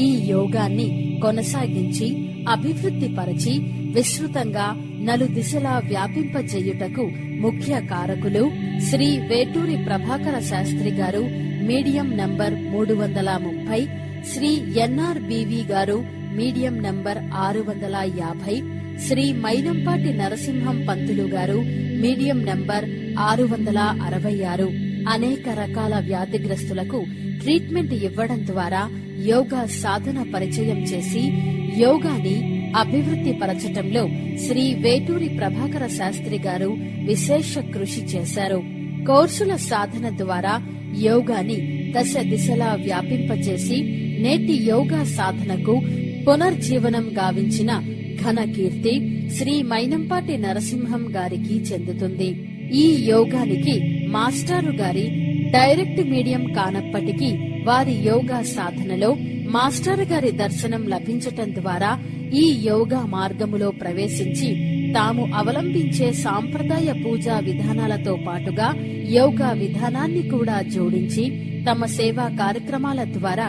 ఈ యోగాన్ని కొనసాగించి అభివృద్ధి పరిచి విస్తృతంగా నలుదిశలా వ్యాపింపజేయుటకు ముఖ్య కారకులు శ్రీ వేటూరి ప్రభాకర శాస్త్రి గారు, మీడియం నంబర్ 330, శ్రీ ఎన్ఆర్బివి గారు, మీడియం నంబర్ 650, శ్రీ మైనంపాటి నరసింహం పంతులు గారు, మీడియం నంబర్ 666. అనేక రకాల వ్యాధిగ్రస్తులకు ట్రీట్మెంట్ ఇవ్వడం ద్వారా యోగా సాధన పరిచయం చేసి యోగాని అభివృద్ధి పరచటంలో శ్రీ వేటూరి ప్రభాకర శాస్త్రి గారు విశేష కృషి చేశారు. కోర్సుల సాధన ద్వారా యోగాని దశ దిశలా వ్యాపింపజేసి నేటి యోగా సాధనకు పునర్జీవనం గావించిన ఘన కీర్తి శ్రీ మైనంపాటి నరసింహం గారికి చెందుతుంది. ఈ యోగానికి మాస్టారు గారి డైరెక్ట్ మీడియం కానప్పటికీ వారి యోగా సాధనలో మాస్టర్ గారి దర్శనం లభించటం ద్వారా ఈ యోగా మార్గములో ప్రవేశించి తాము అవలంబించే సాంప్రదాయ పూజా విధానాలతో పాటుగా యోగా విధానాన్ని కూడా జోడించి తమ సేవా కార్యక్రమాల ద్వారా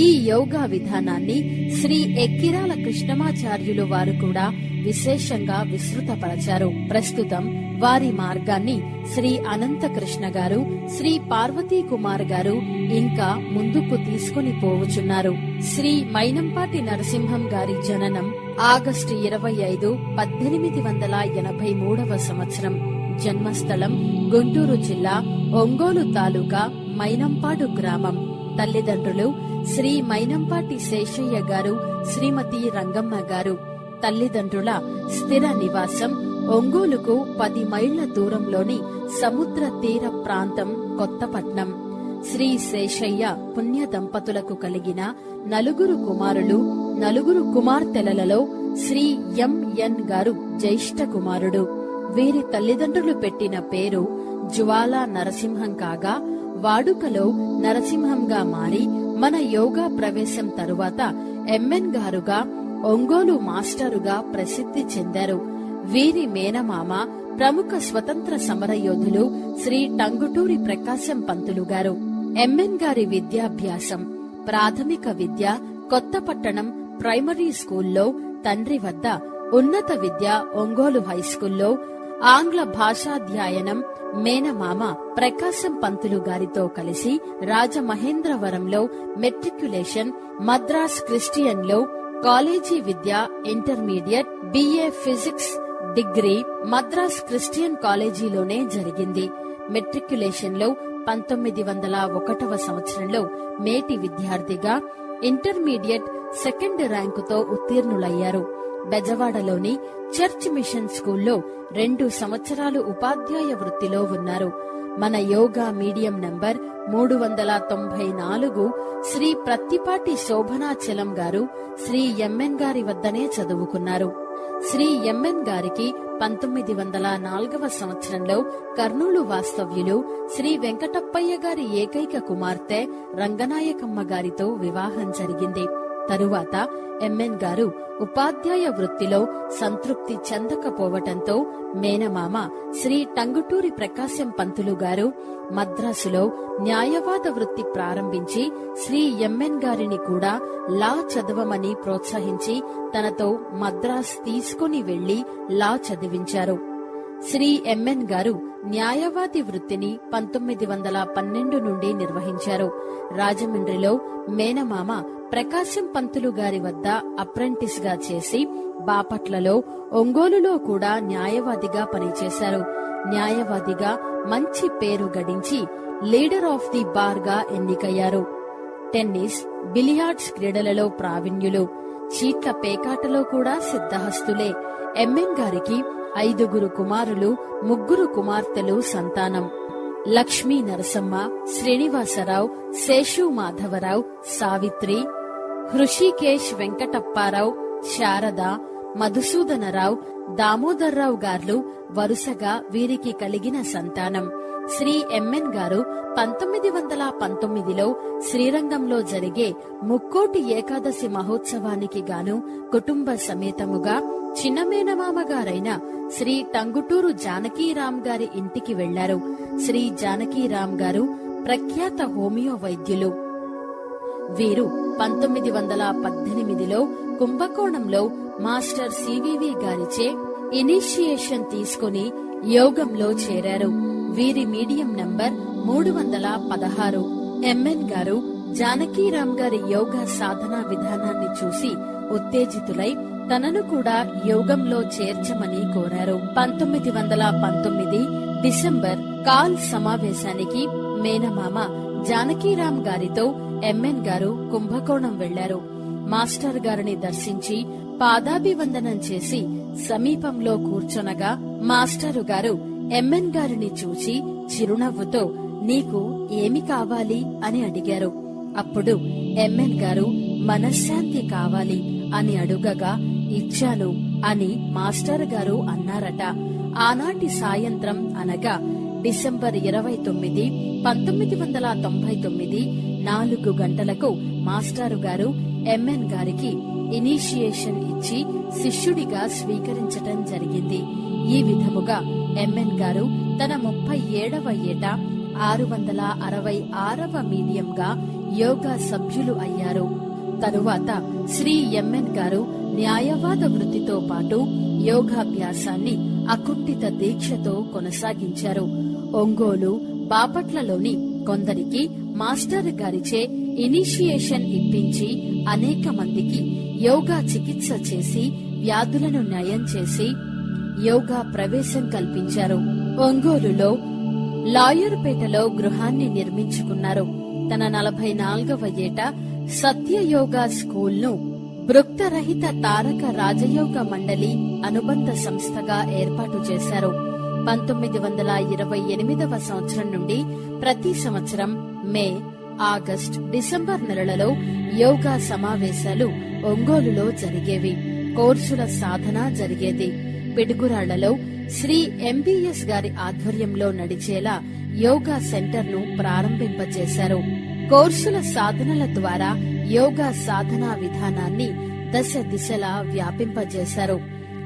ఈ యోగా విధానాన్ని శ్రీ ఎక్కిరాల కృష్ణమాచార్యులు వారు కూడా విశేషంగా విస్తృతపరచారు. ప్రస్తుతం వారి మార్గాన్ని శ్రీ అనంత కృష్ణ గారు, శ్రీ పార్వతీ కుమార్ గారు ఇంకా ముందుకు తీసుకుని పోవుచున్నారు. శ్రీ మైనంపాటి నరసింహం గారి జననం ఆగస్టు 25, 1883 సంవత్సరం. జన్మస్థలం గుంటూరు జిల్లా ఒంగోలు తాలూకా మైనంపాడు గ్రామం. తల్లిదండ్రులు శ్రీ మైనంపాటి శేషయ్య గారు, శ్రీమతి రంగమ్మ గారు. తల్లిదండ్రుల స్థిర నివాసం ఒంగోలుకు 10 మైళ్ల దూరంలోని సముద్ర తీర ప్రాంతం కొత్తపట్నం. శ్రీ శేషయ్య పుణ్య దంపతులకు కలిగిన 4 కుమారులు, 4 కుమార్తెలలో శ్రీ ఎంఎన్ గారు జ్యేష్ఠ కుమారుడు. వీరి తల్లిదండ్రులు పెట్టిన పేరు జ్వాలా నరసింహం కాగా వాడుకలో నరసింహంగా మారి మన యోగా ప్రవేశం తరువాత ఎంఎన్ గారుగా ఒంగోలు మాస్టరుగా ప్రసిద్ధి చెందారు. వీరి మేనమామ ప్రముఖ స్వతంత్ర సమరయోధులు శ్రీ టంగుటూరి ప్రకాశం పంతులు గారు. ఎంఎన్ గారి విద్యాభ్యాసం ప్రాథమిక విద్య కొత్తపట్టణం ప్రైమరీ స్కూల్లో తండ్రి వద్ద, ఉన్నత విద్య ఒంగోలు హైస్కూల్లో, ఆంగ్ల భాషాధ్యాయనం మేనమామ ప్రకాశం పంతులు గారితో కలిసి రాజమహేంద్రవరంలో మెట్రిక్యులేషన్, మద్రాస్ క్రిస్టియన్లో కాలేజీ విద్య intermediate, B A physics degree Madras Christian కాలేజీలోనే జరిగింది. మెట్రిక్యులేషన్ లో 1901 సంవత్సరంలో మేటి విద్యార్థిగా, ఇంటర్మీడియట్ సెకండ్ ర్యాంకుతో ఉత్తీర్ణులయ్యారు. బెజవాడలోని చర్చ్ మిషన్ స్కూల్లో 2 సంవత్సరాలు ఉపాధ్యాయ వృత్తిలో ఉన్నారు. మన యోగా మీడియం నంబర్ 394 శ్రీ ప్రత్తిపాటి శోభనాచలం గారు శ్రీ ఎంఎన్ గారి వద్దనే చదువుకున్నారు. శ్రీ ఎంఎన్ గారికి 1904 సంవత్సరంలో కర్నూలు వాస్తవ్యులు శ్రీ వెంకటప్పయ్య గారి ఏకైక కుమార్తె రంగనాయకమ్మ గారితో వివాహం జరిగింది. తరువాత ఎంఎన్ గారు ఉపాధ్యాయ వృత్తిలో సంతృప్తి చెందకపోవటంతో మేనమామ శ్రీ టంగుటూరి ప్రకాశం పంతులు గారు మద్రాసులో న్యాయవాద వృత్తి ప్రారంభించి శ్రీ ఎంఎన్ గారిని కూడా లా చదవమని ప్రోత్సహించి తనతో మద్రాస్ తీసుకుని వెళ్లి లా చదివించారు. శ్రీ ఎంఎన్ గారు న్యాయవాది వృత్తిని 1912 నుండి నిర్వహించారు. రాజమండ్రిలో మేనమామ ప్రకాశం పంతులు గారి వద్ద అప్రెంటిస్ గా చేసి బాపట్లలో, ఒంగోలులో కూడా న్యాయవాదిగా పనిచేశారు. న్యాయవాదిగా మంచి పేరు గడించి లీడర్ ఆఫ్ ది బార్ గా ఎన్నికయ్యారు. టెన్నిస్, బిలియార్డ్స్ క్రీడలలో ప్రావీణ్యులు. చీట్ల పేకాటలో కూడా సిద్ధహస్తులే. ఎంఎన్ గారికి 5 కుమారులు, 3 కుమార్తెలు సంతానం. లక్ష్మీ నరసమ్మ, శ్రీనివాసరావు, శేషు మాధవరావు, సావిత్రి, హృషికేశ్ వెంకటప్పారావు, శారద, మధుసూదనరావు, దామోదర్రావు గార్లు వరుసగా వీరికి కలిగిన సంతానం. శ్రీ ఎంఎన్ గారు 1919లో శ్రీరంగంలో జరిగే ముక్కోటి ఏకాదశి మహోత్సవానికి గాను కుటుంబ సమేతముగా చిన్నమేనమామ గారైన శ్రీ టంగుటూరు జానకీరాం గారి ఇంటికి వెళ్లారు. శ్రీ జానకీరాం గారు ప్రఖ్యాత హోమియో వైద్యులు. వీరు 1918లో కుంభకోణంలో మాస్టర్ సివివి గారిచే ఇనిషియేషన్ తీసుకుని యోగంలో చేరారు. వీరి మీడియం నంబర్ 316. ఎంఎన్ గారు జానకీరాం గారి యోగా సాధనా విధానాన్ని చూసి ఉత్తేజితులై తనను కూడా యోగంలో చేర్చమని కోరారు. 1919 డిసెంబర్ కాల్ సమావేశానికి మేనమామ జానకీరాం గారితో ఎంఎన్ గారు కుంభకోణం వెళ్లారు. మాస్టర్ గారిని దర్శించి పాదాభివందనం చేసి సమీపంలో కూర్చొనగా మాస్టరు గారు ఎంఎన్ గారిని చూచి చిరునవ్వుతో నీకు ఏమి కావాలి అని అడిగారు. అప్పుడు ఎంఎన్ గారు మనశ్శాంతి కావాలి అని అడుగగా ఇచ్చాను అని మాస్టర్ గారు అన్నారట. ఆనాటి సాయంత్రం అనగా డిసెంబర్ 29, 1999 4 గంటలకు మాస్టారు గారు ఎంఎన్ గారికి ఇనిషియేషన్ ఇచ్చి శిష్యుడిగా స్వీకరించటం జరిగింది. ఈ విధముగా ఎంఎన్ గారు తన 37వ ఏట 666వ మీడియంగా యోగా సభ్యులు అయ్యారు. తరువాత శ్రీ ఎంఎన్ గారు న్యాయవాద వృత్తితో పాటు యోగాభ్యాసాన్ని అకుంఠిత దీక్షతో కొనసాగించారు. ఒంగోలు, బాపట్లలోని కొందరికి మాస్టర్ గారిచే ఇనిషియేషన్ ఇప్పించి అనేక మందికి యోగా చికిత్స చేసి వ్యాధులను నయం చేసి యోగా ప్రవేశం కల్పించారు. ఒంగోలులో లాయర్పేటలో గృహాన్ని నిర్మించుకున్నారు. తన 44వ ఏట సత్యయోగా స్కూల్ను భృక్తరహిత తారక రాజయోగ మండలి అనుబంధ సంస్థగా ఏర్పాటు చేశారు. 1928వ సంవత్సరం నుండి ప్రతి సంవత్సరం మే, ఆగస్ట్, డిసెంబర్ నెలలలో యోగా సమావేశాలు ఒంగోలులో జరిగేవి. కోర్సుల సాధన జరిగేది. పిడుగురాళ్లలో శ్రీ ఎంబీఎస్ గారి ఆధ్వర్యంలో నడిచేలా యోగా సెంటర్ను ప్రారంభింపచేశారు. కోర్సుల సాధనల ద్వారా యోగా సాధనా విధానాన్ని దశ దిశలా వ్యాపింపజేశారు.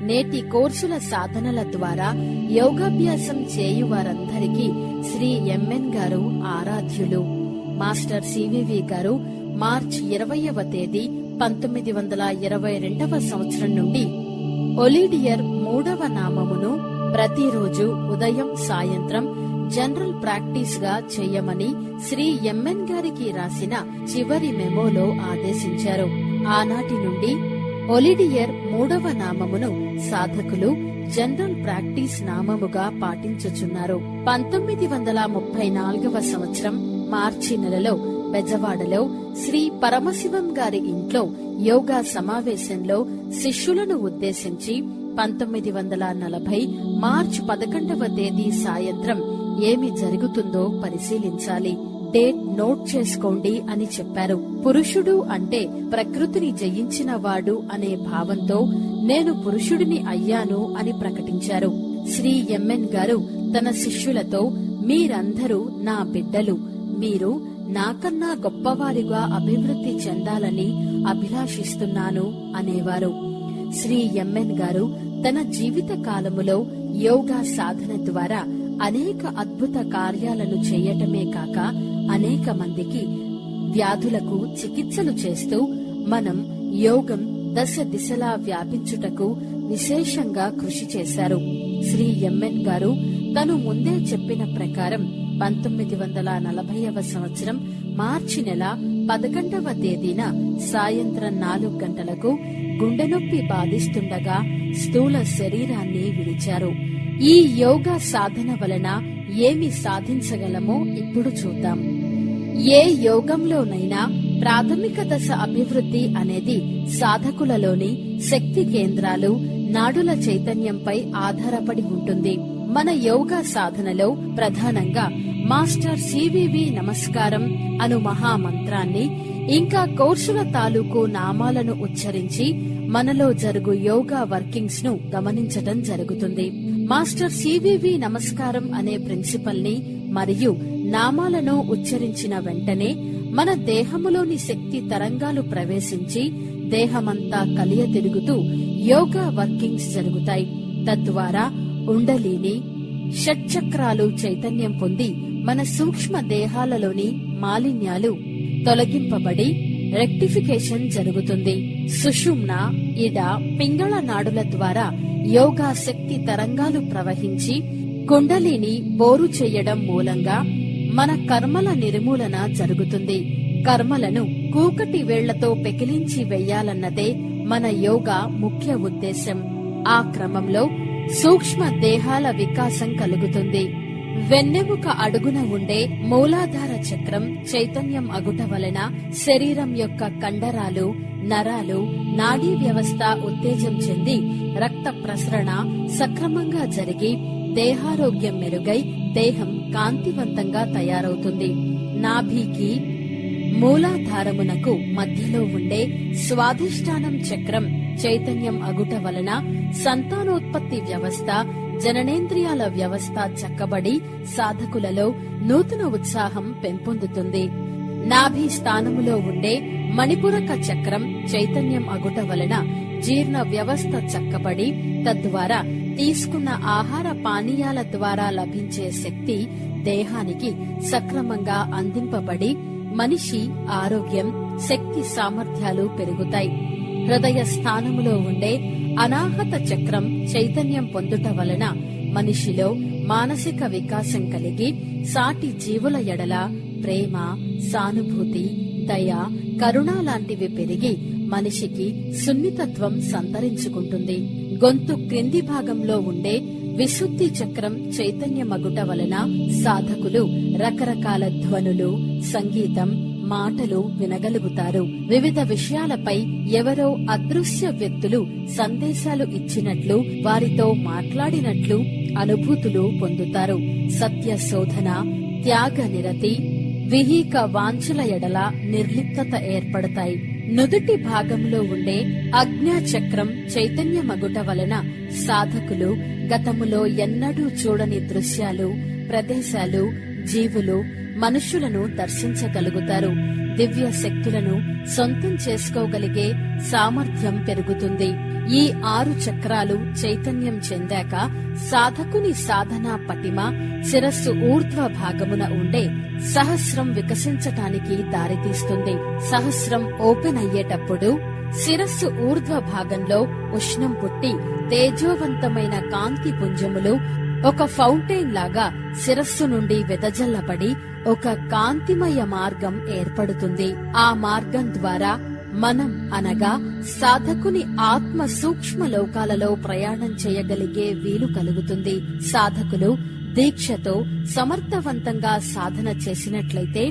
నేటి కోర్సుల సాధనల ద్వారా యోగాభ్యాసం చేయువారందరికీ శ్రీ ఎంఎన్ గారు ఆరాధ్యులు. మాస్టర్ సివివి గారు మార్చి 20వ తేదీ 1922వ సంవత్సరం నుండి ఒలిడియర్ 3వ నామమును ప్రతిరోజు ఉదయం సాయంత్రం జనరల్ ప్రాక్టీస్ గా చేయమని శ్రీ ఎంఎన్ గారికి రాసిన చివరి మెమోలో ఆదేశించారు. ఆనాటి నుండి ఒలిడియర్ 3వ నామమును సాధకులు జనరల్ ప్రాక్టీస్ నామముగా పాటించుచున్నారు. 1934వ సంవత్సరం మార్చి నెలలో బెజవాడలో శ్రీ పరమశివం గారి ఇంట్లో యోగా సమావేశంలో శిష్యులను ఉద్దేశించి 1940 మార్చి 11వ తేదీ సాయంత్రం ఏమి జరుగుతుందో పరిశీలించాలి, డేట్ నోట్ చేసుకోండి అని చెప్పారు. పురుషుడు అంటే ప్రకృతిని జయించిన వాడు అనే భావంతో నేను పురుషుడిని అయ్యాను అని ప్రకటించారు. శ్రీ ఎంఎన్ గారు తన శిష్యులతో మీరందరూ నా బిడ్డలు, మీరు నాకన్నా గొప్పవారిగా అభివృద్ధి చెందాలని అభిలాషిస్తున్నాను అనేవారు. శ్రీ ఎంఎన్ గారు తన జీవిత కాలములో యోగా సాధన ద్వారా అనేక అద్భుత కార్యాలను చేయటమే కాక అనేక మందికి వ్యాధులకు చికిత్సలు చేస్తూ మనం యోగం దశ దిశలా వ్యాపించుటకు విశేషంగా కృషి చేశారు. శ్రీ ఎంఎన్ గారు తను ముందే చెప్పిన ప్రకారం 1940వ సంవత్సరం మార్చి నెల 11వ తేదీన సాయంత్రం 4 గంటలకు గుండె నొప్పి బాధిస్తుండగా స్థూల శరీరాన్ని విడిచారు. ఈ యోగా సాధన వలన ఏమి సాధించగలమో ఇప్పుడు చూద్దాం. ఏ యోగంలోనైనా ప్రాథమిక దశ అభివృద్ధి అనేది సాధకులలోని శక్తి కేంద్రాలు, నాడుల చైతన్యంపై ఆధారపడి ఉంటుంది. మన యోగా సాధనలో ప్రధానంగా మాస్టర్ సివివి నమస్కారం అను మహామంత్రాన్ని ఇంకా కోర్సుల తాలూకు నామాలను ఉచ్చరించి మనలో జరుగు యోగా వర్కింగ్స్ ను గమనించటం జరుగుతుంది. మాస్టర్ సివివి నమస్కారం అనే ప్రిన్సిపల్ ని మరియు నామాలను ఉచ్చరించిన వెంటనే మన దేహములోని శక్తి తరంగాలు ప్రవేశించి దేహమంతా కలియ తిరుగుతూ యోగా వర్కింగ్స్ జరుగుతాయి. తద్వారా ఉండలీని షట్చక్రాలు చైతన్యం పొంది మన సూక్ష్మ దేహాలలోని మాలిన్యాలు తొలగింపబడి రెక్టిఫికేషన్ జరుగుతుంది. సుషుమ్న, ఇడ, పింగళ నాడుల ద్వారా యోగా శక్తి తరంగాలు ప్రవహించి కుండలిని బోరు చెయ్యడం మూలంగా మన కర్మల నిర్మూలన జరుగుతుంది. కర్మలను కూకటి వేళ్లతో పెకిలించి వెయ్యాలన్నదే మన యోగా ముఖ్య ఉద్దేశం. ఆ క్రమంలో సూక్ష్మ దేహాల వికాసం కలుగుతుంది. వెన్నెముక అడుగున ఉండే మూలాధార చక్రం చైతన్యం అగుట వలన శరీరం యొక్క కండరాలు, నరాలు, నాడీ వ్యవస్థ ఉత్తేజం చెంది రక్త ప్రసరణ సక్రమంగా జరిగి దేహారోగ్యం మెరుగై దేహం కాంతివంతంగా తయారవుతుంది. నాభికి మూలాధారమునకు మధ్యలో ఉండే స్వాధిష్టానం చక్రం చైతన్యం అగుట వలన సంతానోత్పత్తి వ్యవస్థ, జననేంద్రియాల వ్యవస్థ చక్కబడి సాధకులలో నూతన ఉత్సాహం పెంపొందుతుంది. నాభి స్థానములో ఉండే మణిపురక చక్రం చైతన్యం అగుట వలన జీర్ణ వ్యవస్థ చక్కబడి తద్వారా తీసుకున్న ఆహార పానీయాల ద్వారా లభించే శక్తి దేహానికి సక్రమంగా అందింపబడి మనిషి ఆరోగ్యం, శక్తి సామర్థ్యాలు పెరుగుతాయి. హృదయ స్థానములో ఉండే అనాహత చక్రం చైతన్యం పొందుట వలన మనిషిలో మానసిక వికాసం కలిగి సాటి జీవుల ఎడల ప్రేమ, సానుభూతి, దయ, కరుణ లాంటివి పెరిగి మనిషికి సున్నితత్వం సంతరించుకుంటుంది. గొంతు క్రింది భాగంలో ఉండే విశుద్ధి చక్రం చైతన్యమగుట వలన సాధకులు రకరకాల ధ్వనులు, సంగీతం, మాటలు వినగలుగుతారు. వివిధ విషయాలపై ఎవరో అదృశ్య వ్యక్తులు సందేశాలు ఇచ్చినట్లు, వారితో మాట్లాడినట్లు అనుభూతులు పొందుతారు. సత్య శోధన, త్యాగ నిరతి, విహీక వాంఛల ఎడల నిర్లిప్తత ఏర్పడతాయి. నుదుటి భాగంలో ఉండే అజ్ఞా చక్రం చైతన్యమగుట వలన సాధకులు గతములో ఎన్నడూ చూడని దృశ్యాలు, ప్రదేశాలు, జీవులు, మనుష్యులను దర్శించగలుగుతారు. దివ్య శక్తులను సొంతం చేసుకోగలిగే సామర్థ్యం పెరుగుతుంది. ఈ 6 చక్రాలు చైతన్యం చెందాక సాధకుని సాధనా పటిమ శిరస్సు ఊర్ధ్వ భాగమున ఉండే సహస్రం వికసించటానికి దారితీస్తుంది. సహస్రం ఓపెన్ అయ్యేటప్పుడు శిరస్సు ఊర్ధ్వ భాగంలో ఉష్ణం పుట్టి తేజోవంతమైన కాంతి పుంజములు ఒక ఫౌంటైన్ లాగా శిరస్సు నుండి వెదజల్లబడి ఒక కాంతిమయ మార్గం ఏర్పడుతుంది. ఆ మార్గం ద్వారా మనం అనగా సాధకుని ఆత్మ సూక్ష్మ లోకాలలో ప్రయాణం చేయగలిగే వీలు కలుగుతుంది. సాధకులు దీక్షతో సమర్థవంతంగా సాధన చేసినట్లయితే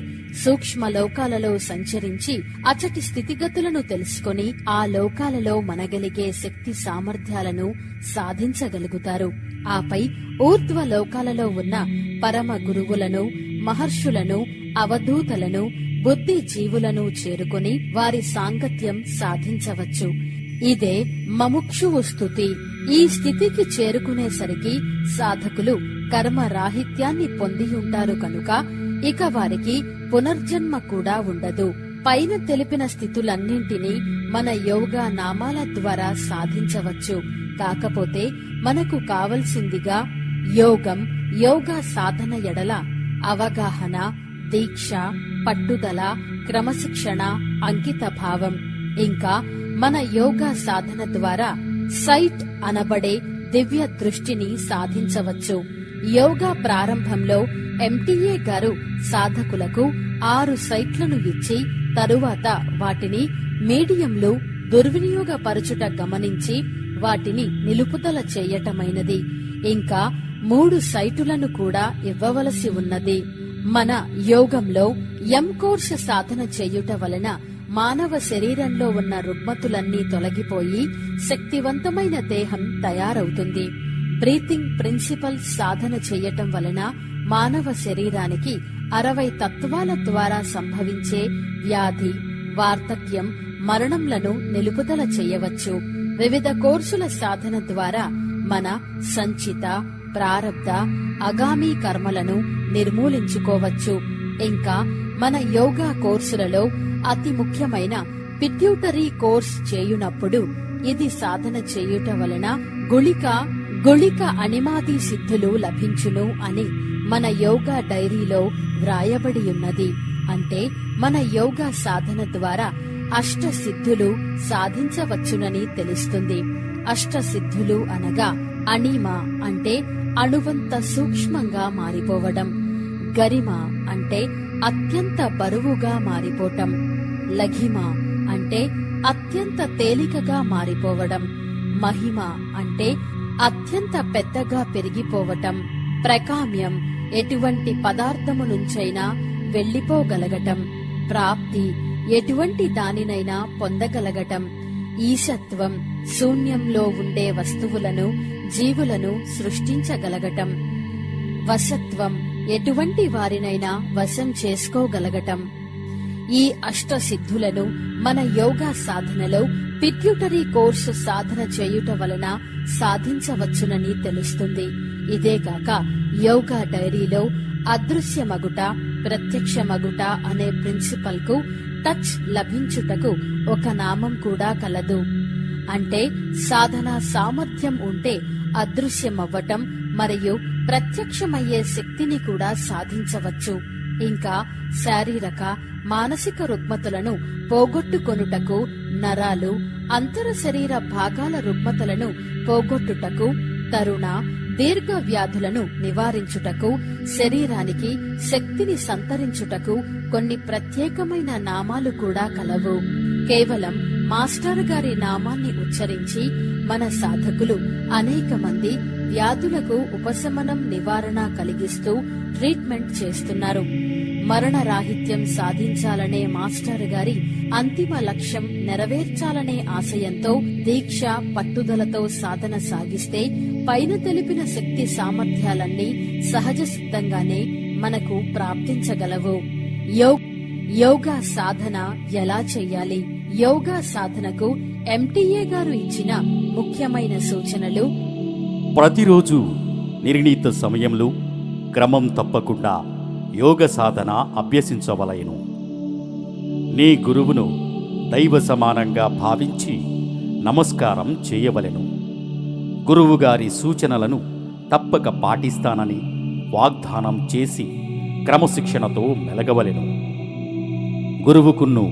సూక్ష్మ లోకాలలో సంచరించి అచటి స్థితిగతులను తెలుసుకొని ఆ లోకాలలో మనగలిగే శక్తి సామర్థ్యాలను సాధించగలుగుతారు. ఆపై ఊర్ధ్వ లోకాలలో ఉన్న పరమ గురువులను, మహర్షులను, అవధూతలను, బుద్ధి జీవులను చేరుకుని వారి సాంగత్యం సాధించవచ్చు. ఇదే మముక్షువు స్థుతి. ఈ స్థితికి చేరుకునేసరికి సాధకులు కర్మ రాహిత్యాన్ని పొందియుంటారు కనుక ఇక వారికి పునర్జన్మ కూడా ఉండదు. పైన తెలిపిన స్థితులన్నింటినీ మన యోగా నామాల ద్వారా సాధించవచ్చు. కాకపోతే మనకు కావలసిందిగా యోగం, యోగా సాధన ఎడల అవగాహన, దీక్ష, పట్టుదల, క్రమశిక్షణ, అంకిత భావం. ఇంకా మన యోగా సాధన ద్వారా సైట్ అనబడే దివ్య దృష్టిని సాధించవచ్చు. యోగా ప్రారంభంలో ఎంటీఏ గారు సాధకులకు 6 సైట్లను ఇచ్చి తరువాత వాటిని మీడియంలు దుర్వినియోగపరచుట గమనించి వాటిని నిలుపుదల చేయటమైనది. ఇంకా 3 సైటులను కూడా ఇవ్వవలసి ఉన్నది. మన యోగంలో కోర్సు సాధన చేయుట వలన మానవ శరీరంలో ఉన్న రుగ్మతులన్నీ తొలగిపోయి శక్తివంతమైన దేహం తయారవుతుంది. బ్రీతింగ్ ప్రిన్సిపల్ సాధన చేయటం వలన మానవ శరీరానికి 60 తత్వాల ద్వారా సంభవించే వ్యాధి, వార్ధక్యం, మరణంలను నిలుపుదల చేయవచ్చు. వివిధ కోర్సుల సాధన ద్వారా మన సంచిత, ప్రారబ్ధ, అగామీ కర్మలను నిర్మూలించుకోవచ్చు. ఇంకా మన యోగా కోర్సులలో అతి ముఖ్యమైన పిట్యూటరీ కోర్స్ చేయునప్పుడు ఇది సాధన చేయుట వలన గుళిక అణిమాది సిద్ధులు లభించును అని మన యోగా డైరీలో వ్రాయబడి ఉన్నది. అంటే మన యోగా సాధన ద్వారా అష్టసిద్ధులు సాధించవచ్చునని తెలుస్తుంది. అష్టసిద్ధులు అనగా అణిమ అంటే అణువంత సూక్ష్మంగా మారిపోవడం, గరిమ అంటే అత్యంత బరువుగా మారిపోవటం, లఘిమ అంటే అత్యంత తేలికగా మారిపోవడం, మహిమ అంటే అత్యంత పెద్దగా పెరిగిపోవటం, ప్రకామ్యం ఎటువంటి పదార్థము నుంచైనా వెళ్లిపోగలగటం, ప్రాప్తి ఎటువంటి దానినైనా పొందగలగటం, ఈశత్వం శూన్యంలో ఉండే వస్తువులను జీవులను సృష్టించగలగటం, వశత్వం ఎటువంటి వారినైనా వశం చేసుకోగలగటం. ఈ అష్టసిద్ధులను మన యోగా సాధనలో పిట్యూటరీ కోర్సు సాధన చేయుట వలన సాధించవచ్చునని తెలుస్తుంది. ఇదేగాక యోగా డైరీలో అదృశ్యమగుట, ప్రత్యక్షమగుట అనే ప్రిన్సిపల్ కు టచ్ లభించుటకు ఒక నామం కూడా కలదు. అంటే సాధన సామర్థ్యం ఉంటే అదృశ్యమవ్వటం మరియు ప్రత్యక్షమయ్యే శక్తిని కూడా సాధించవచ్చు. ఇంకా శారీరక మానసిక రుగ్మతలను పోగొట్టుకొనుటకు, నరాలు అంతర శరీర భాగాల రుగ్మతలను పోగొట్టుటకు, తరుణ దీర్ఘ వ్యాధులను నివారించుటకు, శరీరానికి శక్తిని సంతరించుటకు కొన్ని ప్రత్యేకమైన నామాలు కూడా కలవు. కేవలం మాస్టర్ గారి నామాన్ని ఉచ్చరించి మన సాధకులు అనేక మంది వ్యాధులకు ఉపశమనం, నివారణ కలిగిస్తూ ట్రీట్మెంట్ చేస్తున్నారు. మరణరాహిత్యం సాధించాలనే మాస్టర్ గారి అంతిమ లక్ష్యం నెరవేర్చాలనే ఆశయంతో దీక్ష, పట్టుదలతో సాధన సాగిస్తే పైన తెలిపిన శక్తి సామర్థ్యాలన్నీ సహజ సిద్ధంగానే మనకు ప్రాప్తించగలవు. యోగా సాధన ఎలా చెయ్యాలి? యోగా సాధనకు ఎంటీఏ గారు ఇచ్చిన ముఖ్యమైన సూచనలు: ప్రతిరోజు నిర్ణీత సమయంలో క్రమం తప్పకుండా యోగ సాధన అభ్యసించవలెను. నీ గురువును దైవ సమానంగా భావించి నమస్కారం చేయవలెను. గురువుగారి సూచనలను తప్పక పాటిస్తానని వాగ్దానం చేసి క్రమశిక్షణతో మెలగవలెను. గురువుకున్ను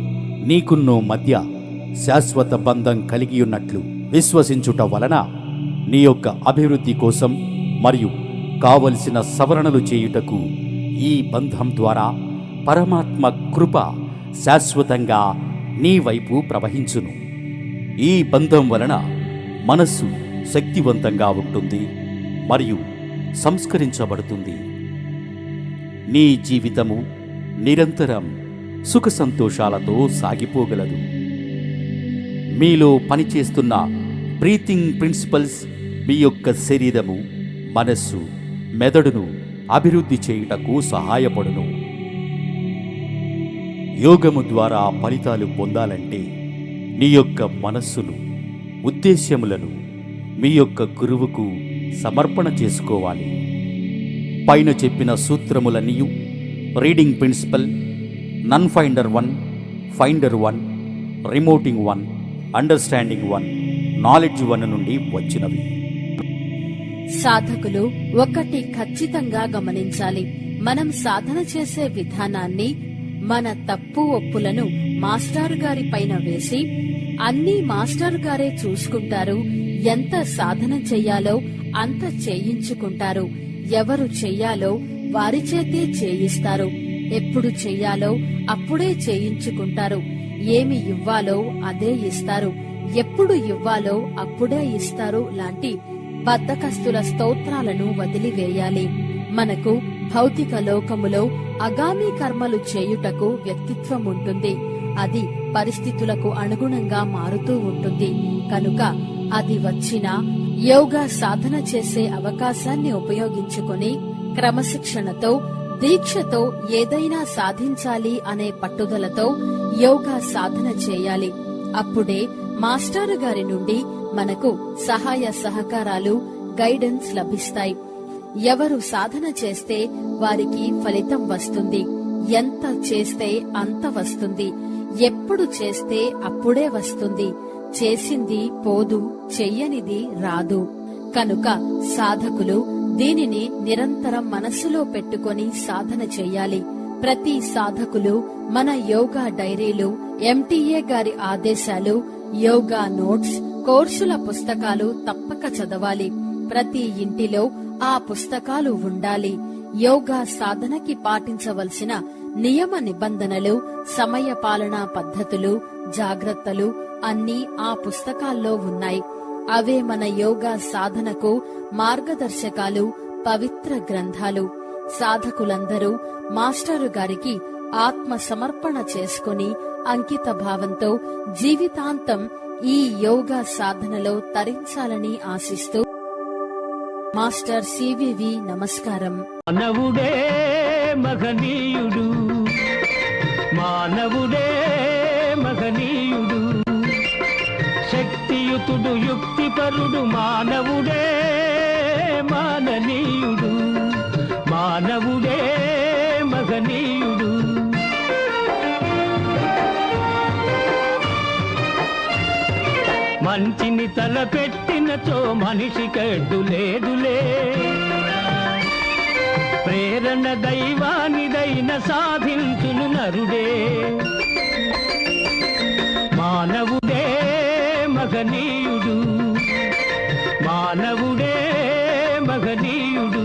నీకున్ను మధ్య శాశ్వత బంధం కలిగియున్నట్లు విశ్వసించుట వలన నీ యొక్క అభివృద్ధి కోసం మరియు కావలసిన సవరణలు చేయుటకు ఈ బంధం ద్వారా పరమాత్మ కృప శాశ్వతంగా నీ వైపు ప్రవహించును. ఈ బంధం వలన మనస్సు శక్తివంతంగా ఉంటుంది మరియు సంస్కరించబడుతుంది. నీ జీవితము నిరంతరం సుఖ సంతోషాలతో సాగిపోగలదు. మీలో పనిచేస్తున్న బ్రీతింగ్ ప్రిన్సిపల్స్ మీ యొక్క శరీరము, మనస్సు, మెదడును అభివృద్ధి చేయుటకు సహాయపడును. యోగము ద్వారా ఫలితాలు పొందాలంటే నీ యొక్క మనస్సును, ఉద్దేశ్యములను మీ యొక్క గురువుకు సమర్పణ చేసుకోవాలి. పైన చెప్పిన సూత్రములన్నీ రీడింగ్ ప్రిన్సిపల్, నన్ ఫైండర్ 1, ఫైండర్ 1, రిమోటింగ్ 1, అండర్స్టాండింగ్ 1, నాలెడ్జ్ 1 నుండి వచ్చినవి. సాధకులు ఒకటి ఖచ్చితంగా గమనించాలి. మనం సాధన చేసే విధానాన్ని, మన తప్పు ఒప్పులను మాస్టర్ గారి పైన వేసి అన్నీ మాస్టర్ గారే చూసుకుంటారు. ఎంత సాధన చెయ్యాలో అంత చేయించుకుంటారు. ఎవరు చెయ్యాలో వారి చేతే చేయిస్తారు. ఎప్పుడు చెయ్యాలో అప్పుడే చేయించుకుంటారు. ఏమి ఇవ్వాలో అదే ఇస్తారు. ఎప్పుడు ఇవ్వాలో అప్పుడే ఇస్తారు లాంటి బద్ధకస్తుల స్తోత్రాలను వదిలివేయాలి. మనకు భౌతిక లోకములో అగామి కర్మలు చేయుటకు వ్యక్తిత్వం ఉంటుంది. అది పరిస్థితులకు అనుగుణంగా మారుతూ ఉంటుంది. కనుక అది వచ్చినా యోగా సాధన చేసే అవకాశాన్ని ఉపయోగించుకొని క్రమశిక్షణతో, దీక్షతో ఏదైనా సాధించాలి అనే పట్టుదలతో యోగా సాధన చేయాలి. అప్పుడే మాస్టారు గారి నుండి మనకు సహాయ సహకారాలు, గైడెన్స్ లభిస్తాయి. ఎవరు సాధన చేస్తే వారికి ఫలితం వస్తుంది. ఎంత చేస్తే అంత వస్తుంది. ఎప్పుడు చేస్తే అప్పుడే వస్తుంది. చేసింది పోదు, చెయ్యనిది రాదు. కనుక సాధకులు దీనిని నిరంతరం మనస్సులో పెట్టుకొని సాధన చెయ్యాలి. ప్రతి సాధకులు మన యోగా డైరీలు, ఎంటీఏ గారి ఆదేశాలు, యోగా నోట్స్, కోర్సుల పుస్తకాలు తప్పక చదవాలి. ప్రతి ఇంటిలో ఆ పుస్తకాలు ఉండాలి. యోగా సాధనకి పాటించవలసిన నియమ నిబంధనలు, సమయ పాలనా పద్ధతులు, జాగ్రత్తలు అన్నీ ఆ పుస్తకాల్లో ఉన్నాయి. అవే మన యోగా సాధనకు మార్గదర్శకాలు, పవిత్ర గ్రంథాలు. సాధకులందరూ మాస్టారు గారికి ఆత్మ సమర్పణ చేసుకుని అంకిత భావంతో జీవితాంతం ఈ యోగా సాధనలో తరించాలని ఆశిస్తూ మాస్టర్ సివివి నమస్కారం. మానవుడే మహనీయుడు, మానవుడే మహనీయుడు, శక్తియుతుడు యుక్తిపరుడు, మానవుడే మాననీయుడు, మానవుడే మహనీయుడు. మంచిని తలపెట్టినచో మనిషికడ్డు లేదులే, ప్రేరణ దైవానిదైన సాధించును నరుడే. మానవుడే మహనీయుడు, మానవుడే మహనీయుడు.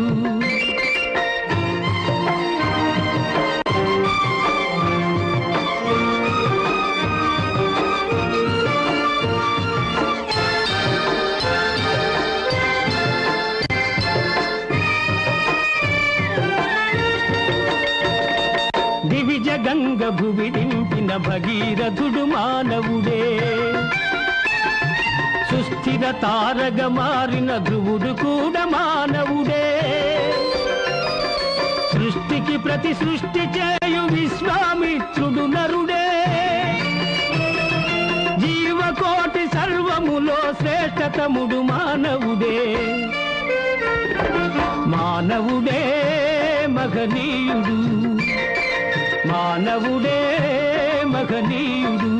దివిజ గంగ భువిడింపిన భగీరథుడు మానవుడే, సుస్థిర తారగ మారిన ధ్రువుడు కూడా మానవుడే. సృష్టికి ప్రతి సృష్టి చేయు విశ్వామిత్రుడు నరుడే. జీవకోటి సర్వములో శ్రేష్టతముడు మానవుడే. మానవుడే మహనీయుడు, మానవుడే మహనీయుడు.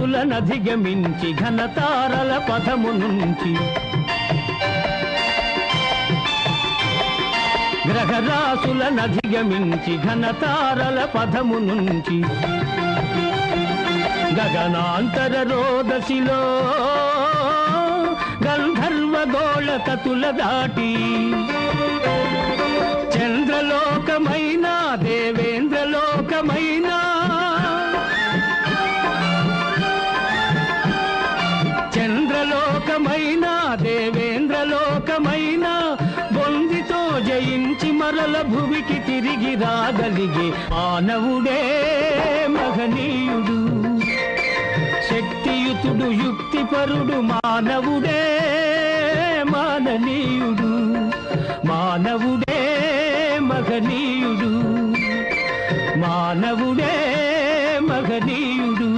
గ్రహరాశులనధిగమించి ఘనతారల పథము నుంచి, గ్రహరాశులనధిగమించి ఘనతారల పథము నుంచి, గగనాంతర రోదసిలో గంధర్వ గోళ తతుల దాటి, చంద్రలోకమైన దేవేంద్రలోకమైన, చంద్రలోకమైన దేవేంద్రలోకమైన బొందితో జయించి మరల భువికి తిరిగి రాగలిగే మానవుడే మహనీయుడు, శక్తియుతుడు యుక్తిపరుడు, మానవుడే మాననీయుడు, మానవుడే మహనీయుడు, మానవుడే మహనీయుడు.